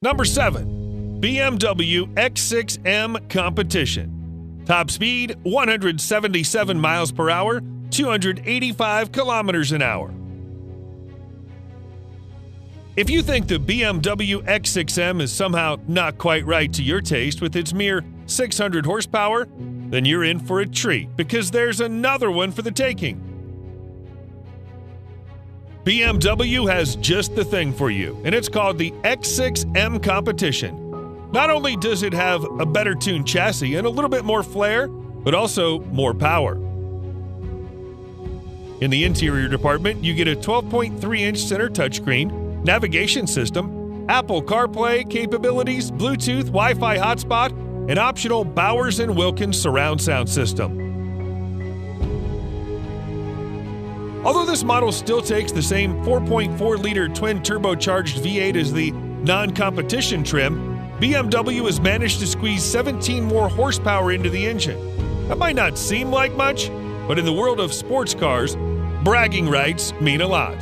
Number 7. BMW X6 M Competition. Top speed 177 miles per hour, 285 kilometers an hour. If you think the BMW X6M is somehow not quite right to your taste with its mere 600 horsepower, then you're in for a treat because there's another one for the taking. BMW has just the thing for you, and it's called the X6 M Competition. Not only does it have a better tuned chassis and a little bit more flair, but also more power. In the interior department, you get a 12.3-inch center touchscreen, navigation system, Apple CarPlay capabilities, Bluetooth, Wi-Fi hotspot, and optional Bowers & Wilkins surround sound system. Although this model still takes the same 4.4-liter twin-turbocharged V8 as the non-competition trim, BMW has managed to squeeze 17 more horsepower into the engine. That might not seem like much, but in the world of sports cars, bragging rights mean a lot.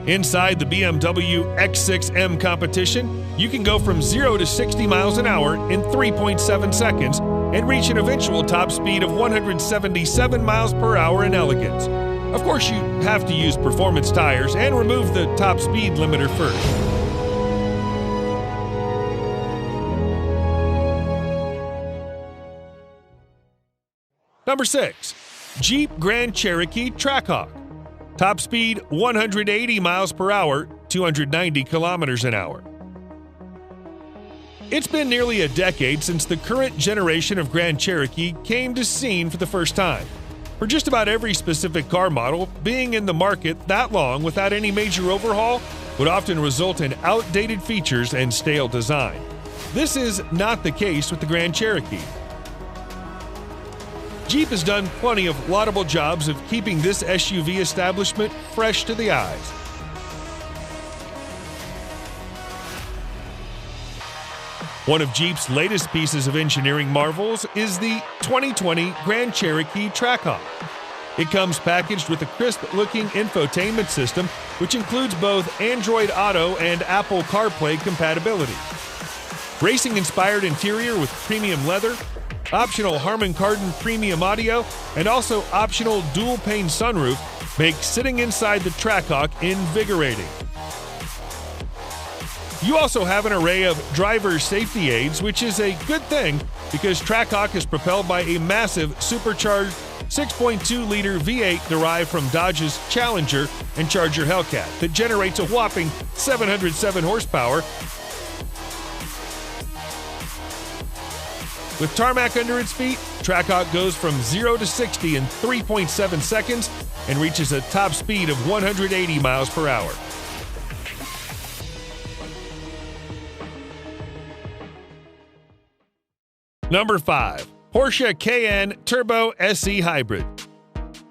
Inside the BMW X6 M Competition, you can go from 0 to 60 miles an hour in 3.7 seconds and reach an eventual top speed of 177 miles per hour in elegance. Of course, you have to use performance tires and remove the top speed limiter first. Number 6. Jeep Grand Cherokee Trackhawk. Top speed 180 miles per hour, 290 kilometers an hour. It's been nearly a decade since the current generation of Grand Cherokee came to scene for the first time. For just about every specific car model, being in the market that long without any major overhaul would often result in outdated features and stale design. This is not the case with the Grand Cherokee. Jeep has done plenty of laudable jobs of keeping this SUV establishment fresh to the eyes. One of Jeep's latest pieces of engineering marvels is the 2020 Grand Cherokee Trackhawk. It comes packaged with a crisp-looking infotainment system, which includes both Android Auto and Apple CarPlay compatibility. Racing-inspired interior with premium leather, optional Harman Kardon premium audio, and also optional dual-pane sunroof make sitting inside the Trackhawk invigorating. You also have an array of driver safety aids, which is a good thing because Trackhawk is propelled by a massive supercharged 6.2-liter V8 derived from Dodge's Challenger and Charger Hellcat that generates a whopping 707 horsepower. With tarmac under its feet, Trackhawk goes from 0 to 60 in 3.7 seconds and reaches a top speed of 180 miles per hour. Number 5. Porsche Cayenne Turbo SE Hybrid.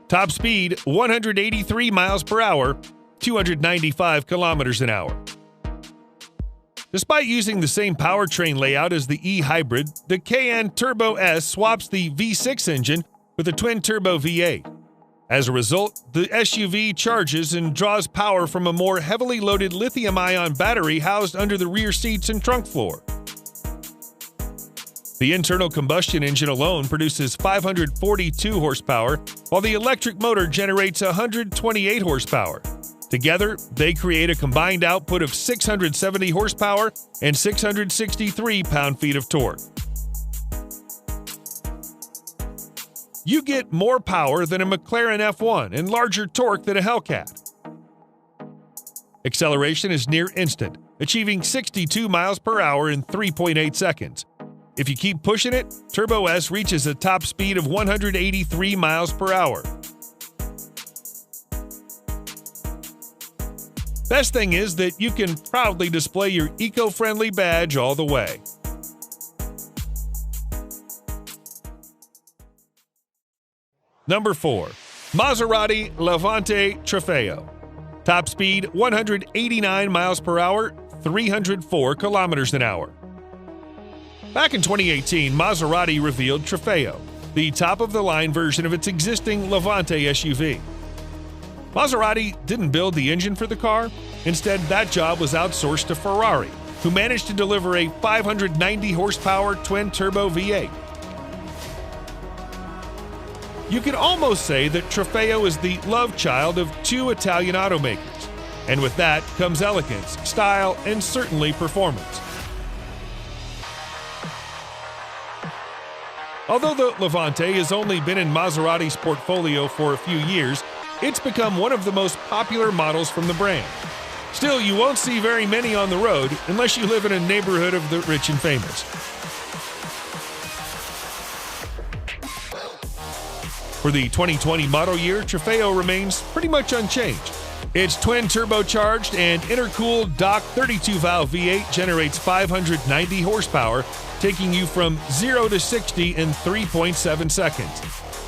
Top speed 183 miles per hour, 295 kilometers an hour. Despite using the same powertrain layout as the E-Hybrid, the Cayenne Turbo S swaps the V6 engine with a twin-turbo V8. As a result, the SUV charges and draws power from a more heavily loaded lithium-ion battery housed under the rear seats and trunk floor. The internal combustion engine alone produces 542 horsepower, while the electric motor generates 128 horsepower. Together, they create a combined output of 670 horsepower and 663 pound-feet of torque. You get more power than a McLaren F1 and larger torque than a Hellcat. Acceleration is near instant, achieving 62 miles per hour in 3.8 seconds. If you keep pushing it, Turbo S reaches a top speed of 183 miles per hour. Best thing is that you can proudly display your eco-friendly badge all the way. Number 4. Maserati Levante Trofeo. Top speed 189 miles per hour, 304 kilometers an hour. Back in 2018, Maserati revealed Trofeo, the top-of-the-line version of its existing Levante SUV. Maserati didn't build the engine for the car. Instead, that job was outsourced to Ferrari, who managed to deliver a 590 horsepower twin-turbo V8. You could almost say that Trofeo is the love child of two Italian automakers, and with that comes elegance, style, and certainly performance. Although the Levante has only been in Maserati's portfolio for a few years, it's become one of the most popular models from the brand. Still, you won't see very many on the road unless you live in a neighborhood of the rich and famous. For the 2020 model year, Trofeo remains pretty much unchanged. Its twin-turbocharged and intercooled Dock 32-valve V8 generates 590 horsepower, taking you from 0 to 60 in 3.7 seconds.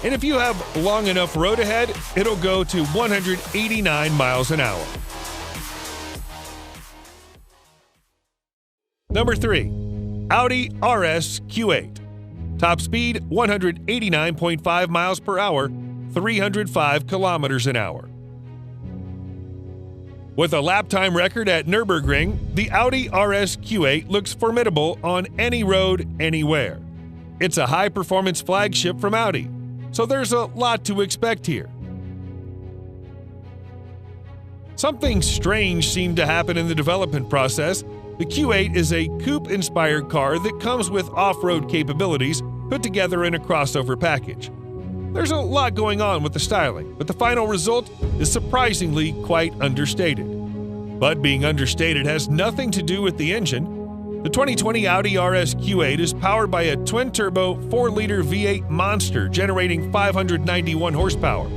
And if you have long enough road ahead, it'll go to 189 miles an hour. Number 3. Audi RS Q8. Top speed 189.5 miles per hour, 305 kilometers an hour. With a lap time record at Nürburgring, the Audi RS Q8 looks formidable on any road, anywhere. It's a high-performance flagship from Audi, so there's a lot to expect here. Something strange seemed to happen in the development process. The Q8 is a coupe-inspired car that comes with off-road capabilities put together in a crossover package. There's a lot going on with the styling, but the final result is surprisingly quite understated. But being understated has nothing to do with the engine. The 2020 Audi RS Q8 is powered by a twin-turbo 4-liter V8 monster generating 591 horsepower.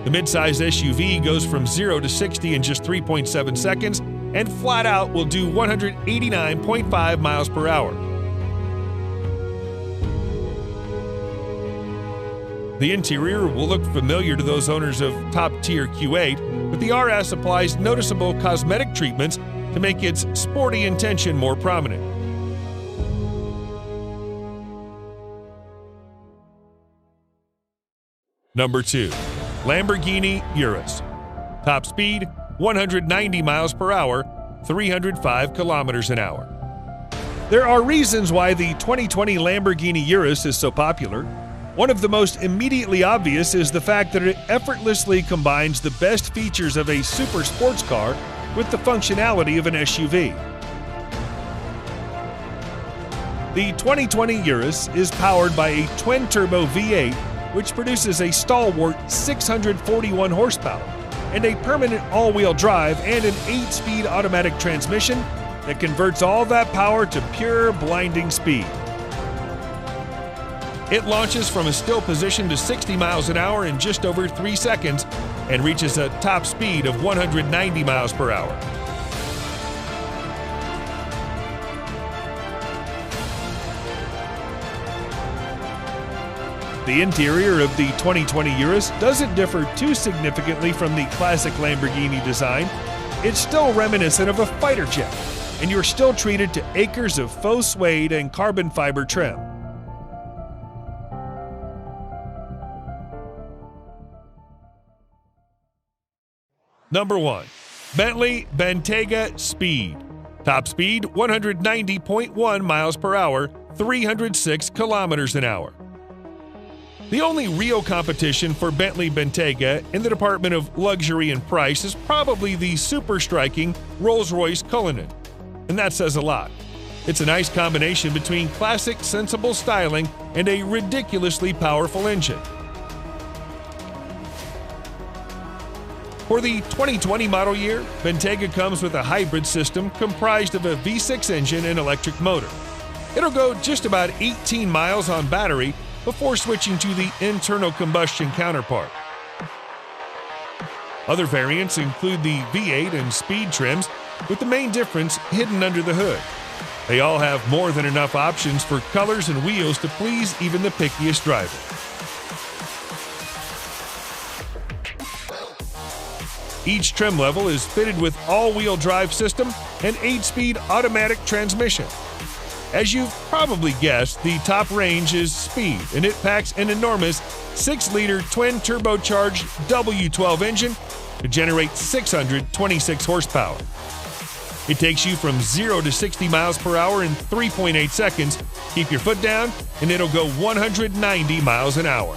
The midsize SUV goes from 0 to 60 in just 3.7 seconds, and flat out will do 189.5 miles per hour. The interior will look familiar to those owners of top-tier Q8, but the RS applies noticeable cosmetic treatments to make its sporty intention more prominent. Number 2. Lamborghini Urus. Top speed 190 miles per hour, 305 kilometers an hour. There are reasons why the 2020 Lamborghini Urus is so popular. One of the most immediately obvious is the fact that it effortlessly combines the best features of a super sports car with the functionality of an SUV. The 2020 Urus is powered by a twin-turbo V8, which produces a stalwart 641 horsepower, and a permanent all-wheel drive and an 8-speed automatic transmission that converts all that power to pure blinding speed. It launches from a still position to 60 miles an hour in just over 3 seconds and reaches a top speed of 190 miles per hour. The interior of the 2020 Urus doesn't differ too significantly from the classic Lamborghini design. It's still reminiscent of a fighter jet, and you're still treated to acres of faux suede and carbon fiber trim. Number 1. Bentley Bentayga Speed. Top speed 190.1 miles per hour, 306 kilometers an hour. The only real competition for Bentley Bentayga in the department of luxury and price is probably the super striking Rolls-Royce Cullinan, and that says a lot. It's a nice combination between classic, sensible styling and a ridiculously powerful engine. For the 2020 model year, Bentayga comes with a hybrid system comprised of a V6 engine and electric motor. It'll go just about 18 miles on battery before switching to the internal combustion counterpart. Other variants include the V8 and Speed trims, with the main difference hidden under the hood. They all have more than enough options for colors and wheels to please even the pickiest driver. Each trim level is fitted with all-wheel drive system and 8-speed automatic transmission. As you've probably guessed, the top range is Speed, and it packs an enormous 6-liter twin-turbocharged W12 engine to generate 626 horsepower. It takes you from 0 to 60 miles per hour in 3.8 seconds. Keep your foot down, and it'll go 190 miles an hour.